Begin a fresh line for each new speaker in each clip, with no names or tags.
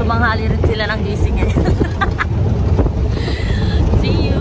Tumanghali rin sila ng gising ngayon. See you!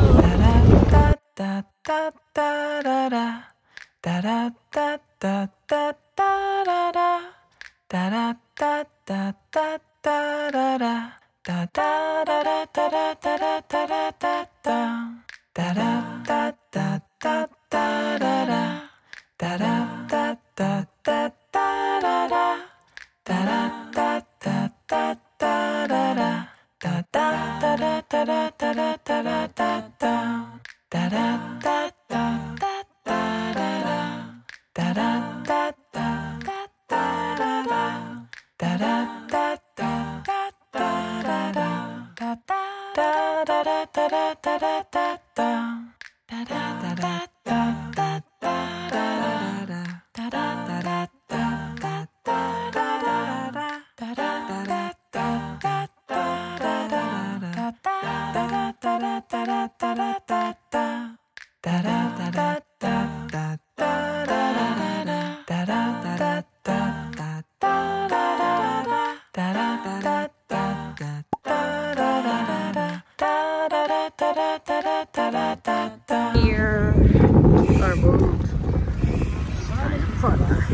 Here are both fun.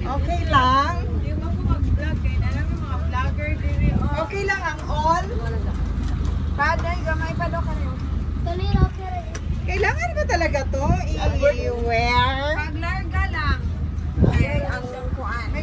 Okay lang. Okay lang ang all. Paday, gamay pa daw kayo. Kailangan ba talaga to i-wear? Paglarga lang. Ay, ang kuan. May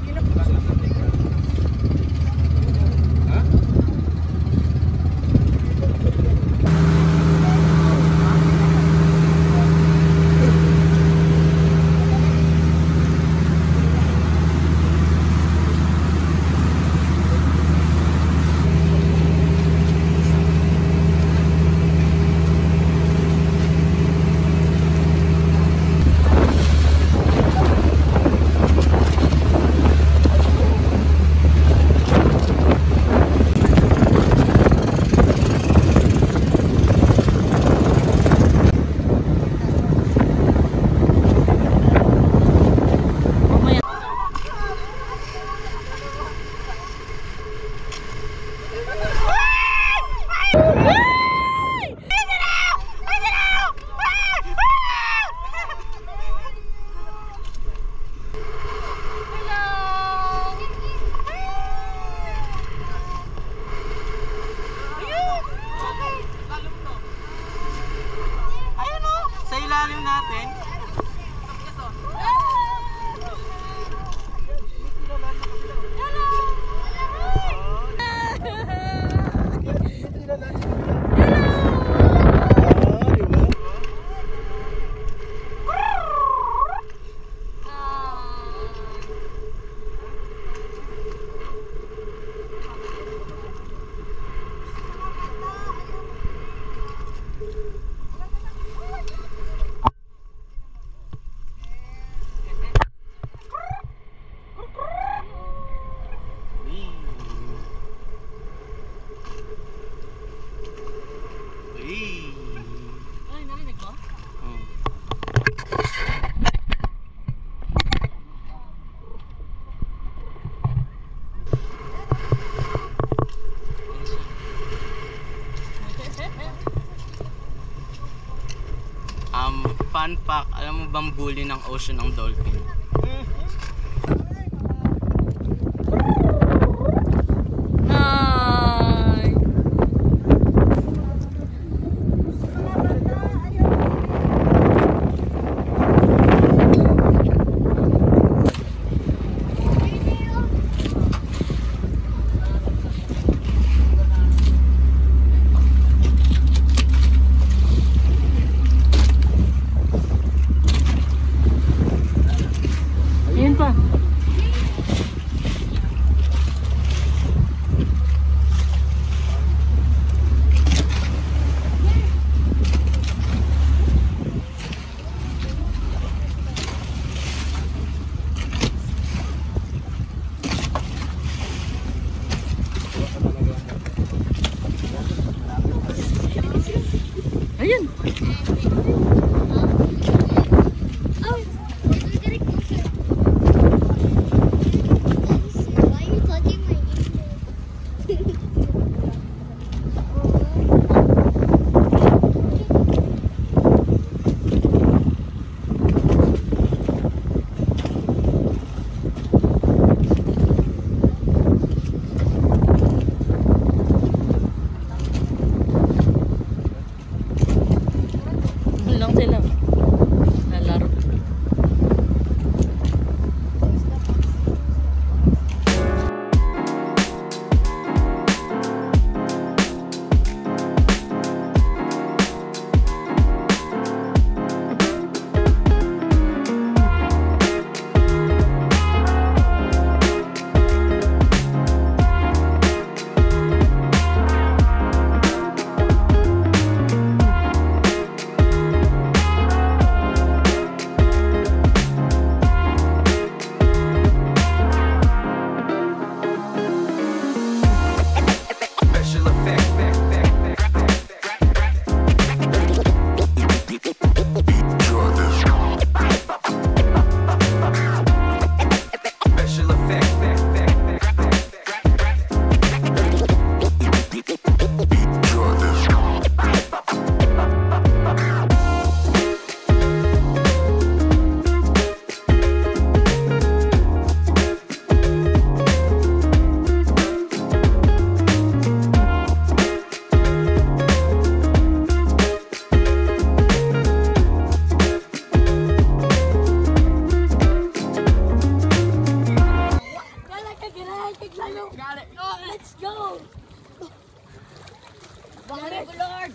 natin. Fun fact, alam mo bang bully ng ocean ang dolphin?
Ay! Ayun pa. Ayun.
Why are you touching my
Doon lang sila. Lalaro.
Special effect. Special
Let's go! Bakit, Lord?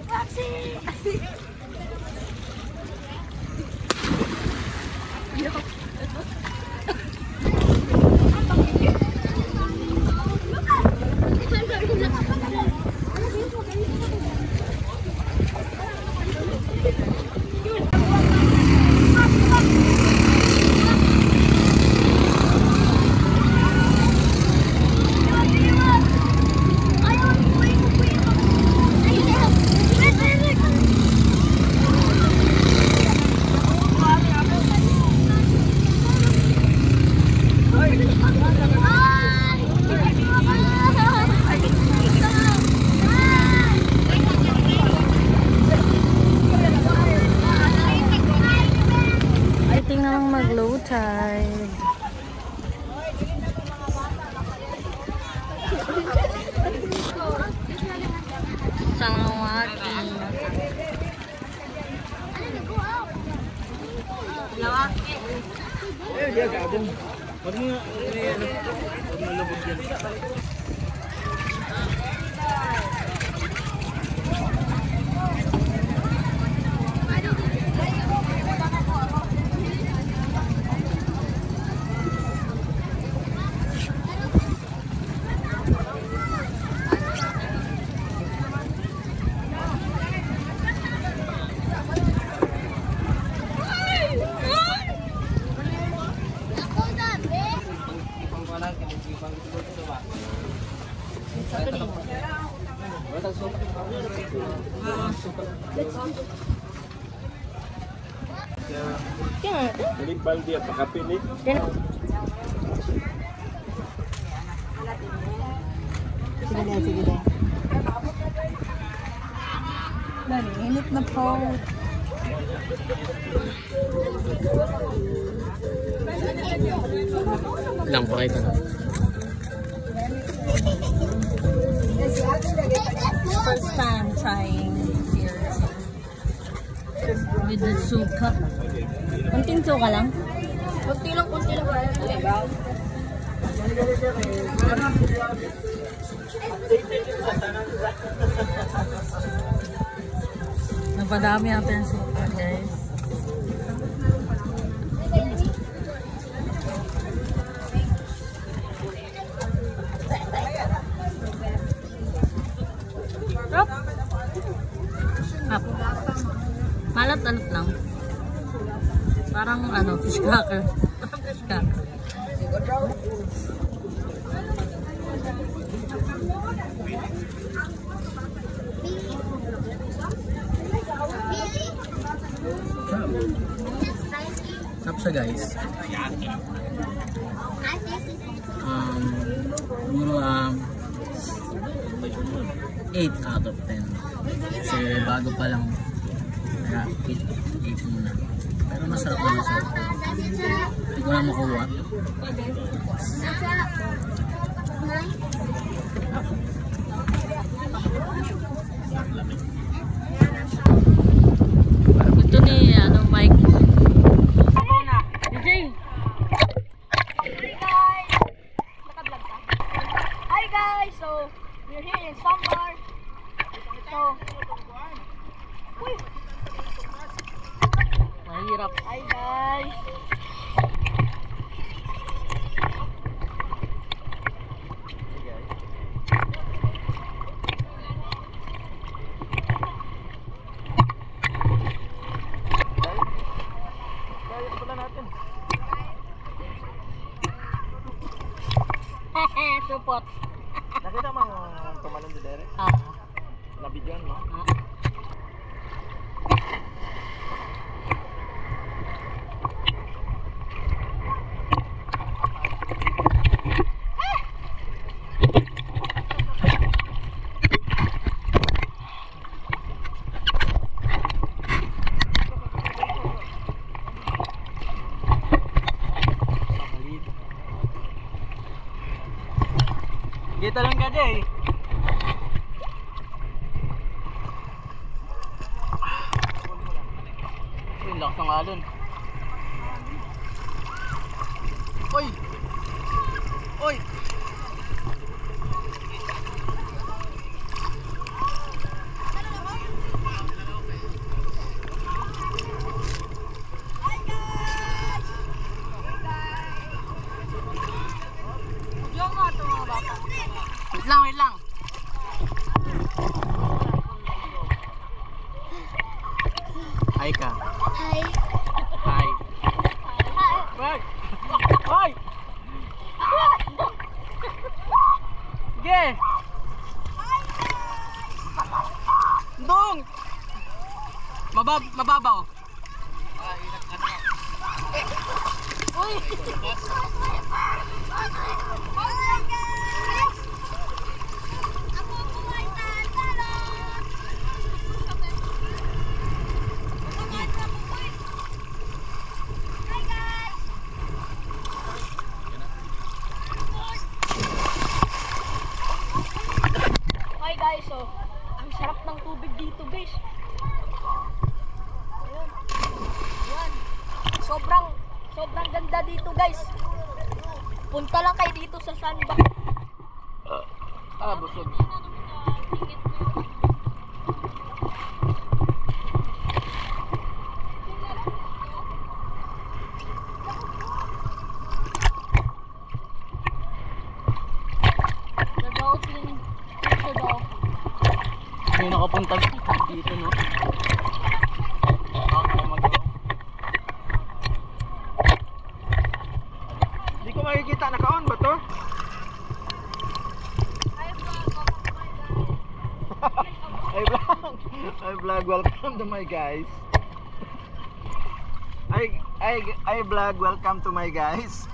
Roxy!
Waiting na lang mag-low tide. Salawaki.
Jadi baldi apa kapilit?
Sige deh, sige deh.
Naninit na po.
Lang, pakita na.
First time trying beers.
With the suka. Kunting suka lang.
Kunti lang.
Napadami natin yung suka, guys. Sarap. Hap. Malat-alat lang. Parang ano, fish cracker. Parang fish cracker.
Sarap siya guys. Siguro 8 out of 10. Kasi bago pa lang. Kaya 8 muna. Pero masarap naman siya. Hindi ko lang makuha.
Ito ni Mike. DJ.
Hi guys! So, we're here in Sambar. So,
Mahirap.
hi guys!
Support.
Nakita mo ang tumalon sa dere?
Ah.
Nabidyan mo? Kita lang ka, Jay. Uy, lakas ng alon. Uy! Uy! Wait lang. Hi ka.
Hi!
Hi. Hi. Hi. Sige. Dong. Mababaw.
Uy! Hi guys, so ang sarap ng tubig dito guys. Ayun. Yan. Sobrang ganda dito guys. Punta lang kayo dito sa sandbar.
Busog.
The dolphin. The dolphin.
May nakapunta dito, no? Okay, Hindi ko makikita. Naka-on ba to? Hi vlog, welcome to my guys. I vlog, welcome to my guys.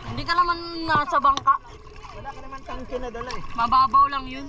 Hindi ka naman nasa bangka.
Wala ka naman tangke na dala eh.
Mababaw lang yun.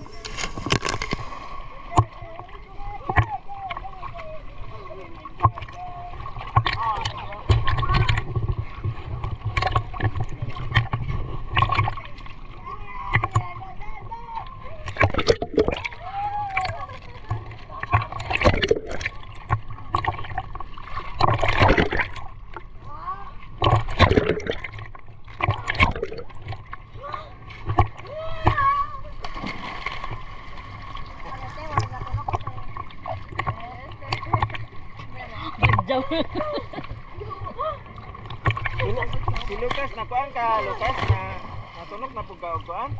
Si Lucas na kuan ka, Lucas na natunog na pugaw-kuan.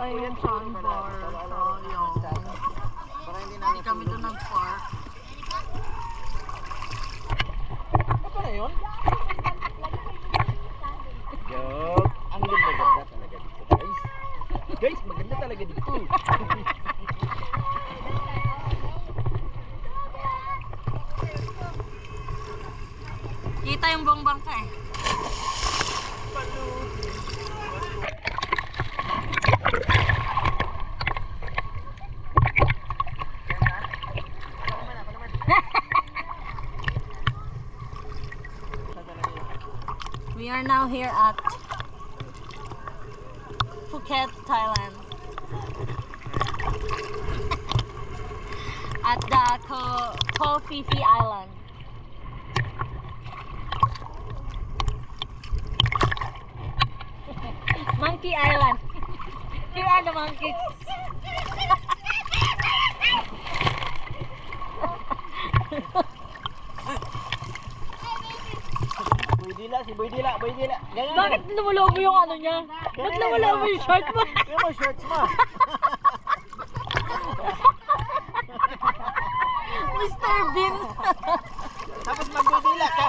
Ayun, sandbar.
Para hindi
Hindi kami doon nag-park.
Ano na yun? Joke. Ang ganda-ganda talaga dito, guys. Guys, maganda talaga dito.
Kita yung buong bangka eh. We are now here at Phuket, Thailand. At the Koh Phi Phi Island. Monkey Island. Here are the monkeys.
Boy Dila. Ganyan.
Bakit lumulog mo yung ano niya? Bakit lumulog mo yung short mo?
Yung mga shorts mo.
Mr. Bean.
Tapos magbudila ka.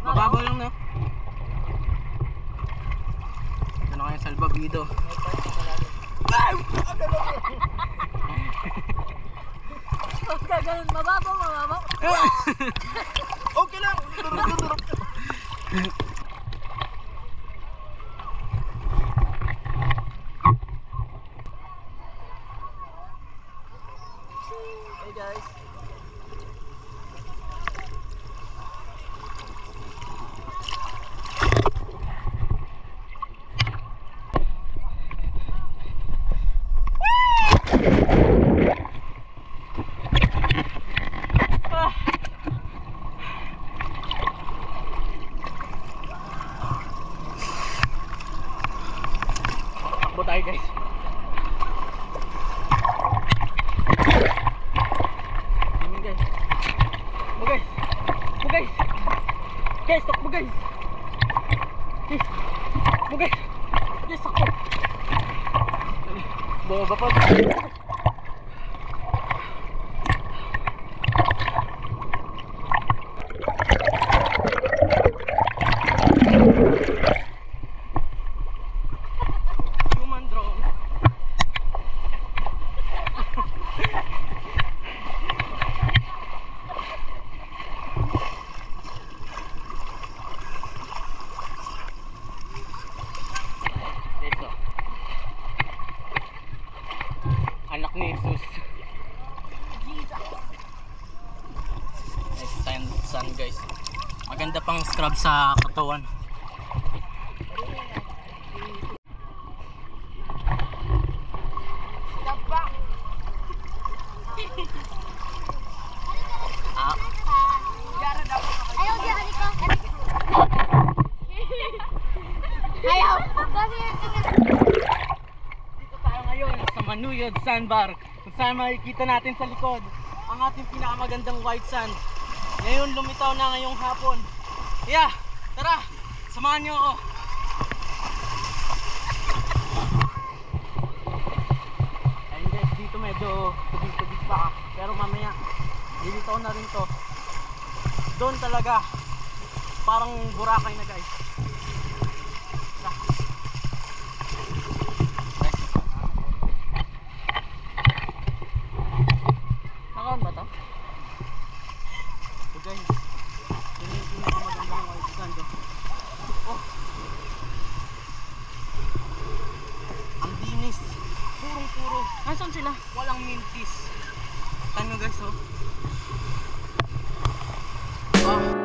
Mababaw lang na. Ito na kayo salbabido.
Gaganon, mababaw.
Okay lang. Hey guys. Takbo tayo guys. Tingin guys. Takbo guys. Guys, takbo guys. Takbo guys.
Yes, ako.
Baba pa. Human drone. Ito. Anak ni Jesus. Sun guys. Maganda pang scrub sa katawan.
Ayaw, di ka. Ayaw.
Dito tayo ngayon sa Manuyod Sandbar, kung saan makikita natin sa likod ang ating pinakamagandang white sand. Ngayon lumitaw na ngayong hapon. Yeah, tara, samahan niyo ako. Ayun guys, dito may medyo tubig-tubig pa. Pero mamaya, lilitaw na rin to. Doon talaga, parang Boracay na guys. Nakaon ba to? So guys, yun yung pinakamagandang white sand. Oh, ang dinis. Purong-puro. Nasaan sila? Walang mintis. Ano guys, oh? Wow.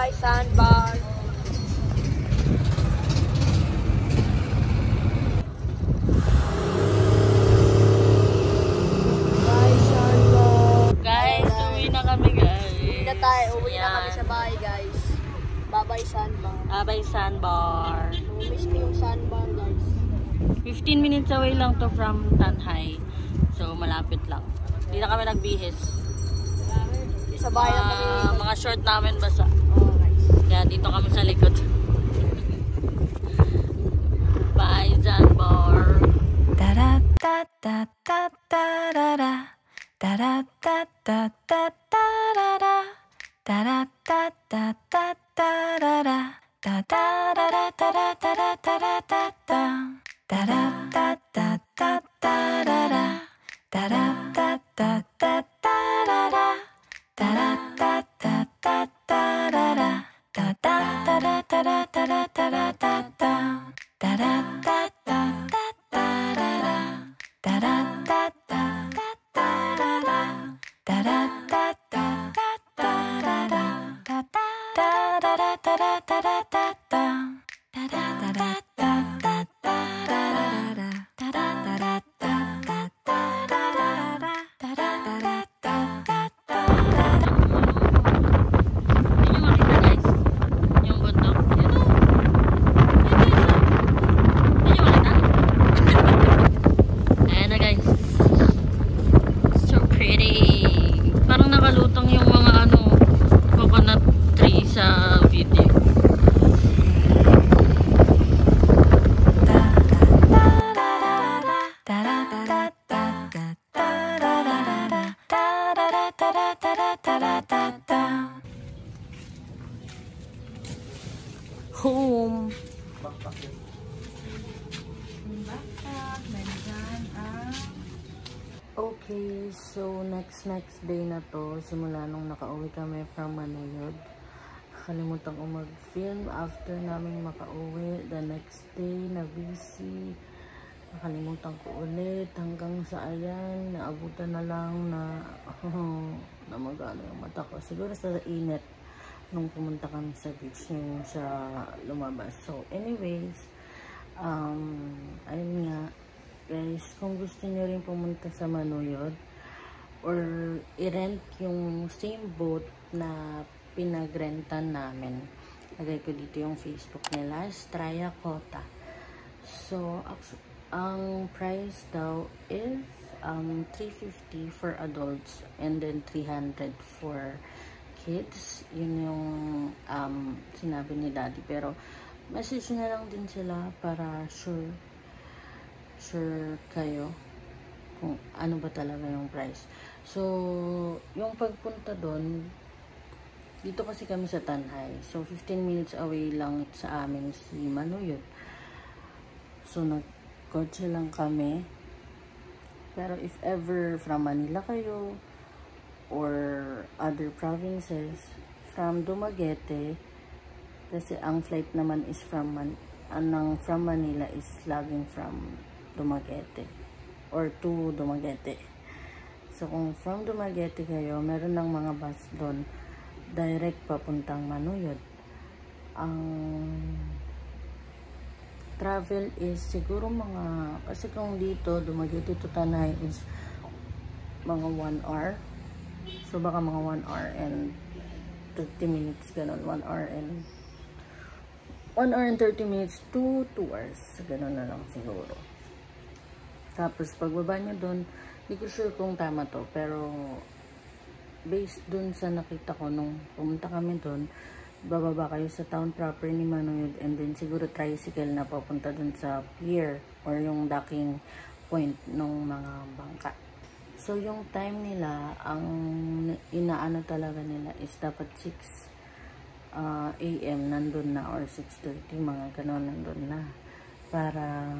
Bye-bye, Sandbar. Bye, Sandbar.
Guys, uwi na kami guys.
Uwi na kami sa bahay, guys. Bye-bye, Sandbar.
Bye-bye Sandbar.
Miss ko yung Sandbar, guys.
15 minutes away lang to from Tanhay. So, malapit lang. Hindi na kami nagbihis.
Sa bahay na kami.
Mga short namin basa.
Oh, guys.
Kaya dito kami sa likod. Bye, Sandbar. Home. Okay, so next day na to, simula nung nakauwi kami from Manayod. Nakalimutan ko mag-film after naming makauwi. The next day, na busy. Nakalimutan ko ulit hanggang sa ayan, naabutan na lang na namagano yung mata ko. Siguro sa init nung pumunta kami sa beach ngayon siya lumabas. So anyways, ayun nga guys, kung gusto niyo rin pumunta sa Manuyod or i-rent yung same boat na pinagrentan namin, lagay ko dito yung Facebook nila, Straya Kota. So ang price daw is 350 for adults and then 300 for kids. Yun yung sinabi ni Daddy, pero message na lang din sila para sure kayo kung ano ba talaga yung price. So yung pagpunta doon, dito kasi kami sa Tanhay, so 15 minutes away lang sa amin si Manuyod. So nagkotse lang kami, pero if ever from Manila kayo or other provinces, from Dumaguete, kasi ang flight naman is from Manila is laging from Dumaguete or to Dumaguete. So kung from Dumaguete kayo, meron ng mga bus doon direct papuntang Manuyod. Ang travel is siguro mga, kasi kung dito Dumaguete to Tanay is mga 1 hour. So baka mga 1 hour and 30 minutes, ganun. 1 hour and 30 minutes to 2 hours. Ganun na lang siguro. Tapos pagbaba nyo doon, hindi ko sure kung tama to, pero based doon sa nakita ko nung pumunta kami doon, bababa kayo sa town proper ni Manuyod and then siguro tricycle na papunta doon sa pier or yung docking point ng mga bangka. So yung time nila, ang inaano talaga nila is dapat 6 AM nandun na or 6:30, mga ganon nandun na para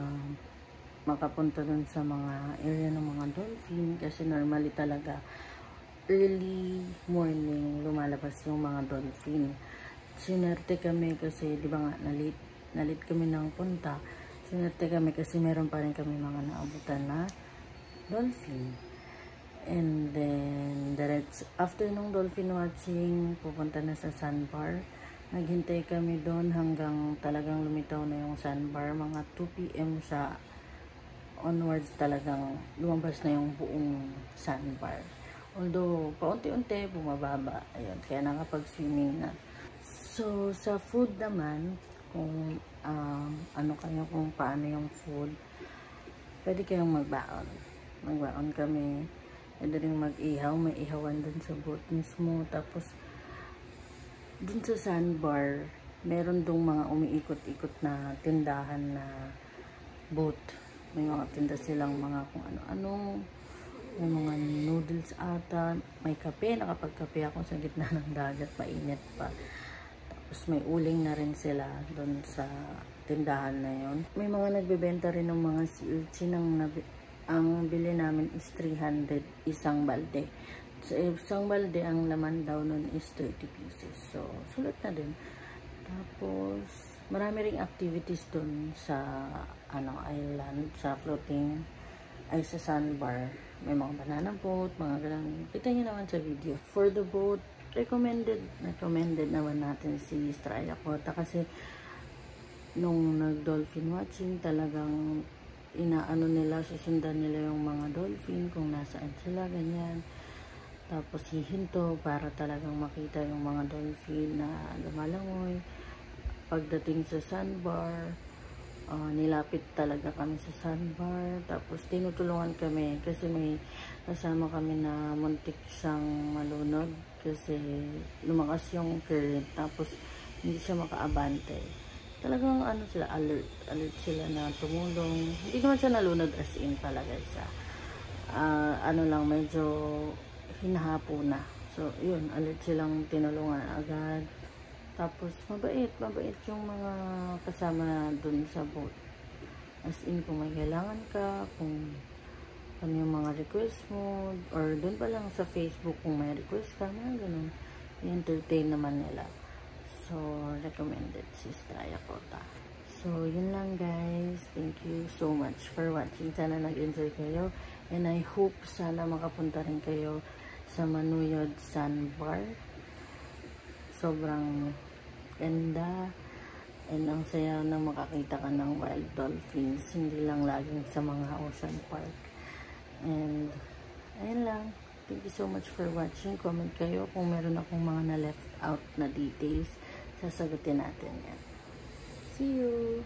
makapunta dun sa mga area ng mga dolphin, kasi normally talaga early morning lumalabas yung mga dolphin. Sinerte kami kasi di ba nga nalit kami ng punta. Sinerte kami kasi meron pa rin kami mga naabutan na dolphin. And then after nung dolphin watching, pupunta na sa sandbar. Naghintay kami doon hanggang talagang lumitaw na yung sandbar. Mga 2 PM siya onwards talagang lumabas na yung buong sandbar. Although, paunti-unti bumababa. Ayun, kaya nakapag-swimming na. So, sa food naman, kung ano kayo, kung paano yung food, pwede kayong magbaon. Magbaon kami. Pwede rin mag-ihaw. May ihawan dun sa boat mismo. Tapos, dun sa sandbar, meron dong mga umiikot-ikot na tindahan na boat. May mga tinda silang mga kung ano-ano. May mga noodles ata. May kape. Nakapagkape ako sa gitna ng dagat. Mainit pa. Tapos may uling na rin sila dun sa tindahan na yon. May mga nagbebenta rin ng mga sea urchin. Ang bili namin is 300 isang balde. Sa isang balde, ang laman daw nun is 30 pieces. So, sulit na din. Tapos, marami ring activities dun sa island, sa floating, ay sa sandbar. May mga banana boat, mga ganun. Kita nyo naman sa video. For the boat, recommended naman natin si Estrella Kota kasi nung nag-dolphin watching, talagang inaano nila, susundan nila yung mga dolphin kung nasaan sila, ganyan. Tapos hihinto para talagang makita yung mga dolphin na lumalangoy. Pagdating sa sandbar, nilapit talaga kami sa sandbar. Tapos tinutulungan kami kasi may kasama kami na muntik siyang malunod kasi lumakas yung current. Tapos hindi siya makaabante. Talagang sila, alert sila na tumulong. Hindi naman siya nalunod as in talaga siya. Lang, medyo hinahapo na. So, yun, alert silang tinulungan agad. Tapos, mabait yung mga kasama dun sa boat. As in, kung may kailangan ka, kung ano yung mga request mo, or dun pa lang sa Facebook kung may request ka, mga ganun. I-entertain naman nila. So, recommended si Estrella Kota. So, yun lang guys. Thank you so much for watching. Sana nag-enjoy kayo. And I hope sana makapunta rin kayo sa Manuyod Sandbar. Sobrang ganda. And ang saya na makakita ka ng wild dolphins. Hindi lang laging sa mga ocean park. And, ayun lang. Thank you so much for watching. Comment kayo kung meron akong mga na left out na details. Sasagutin natin yan. See you!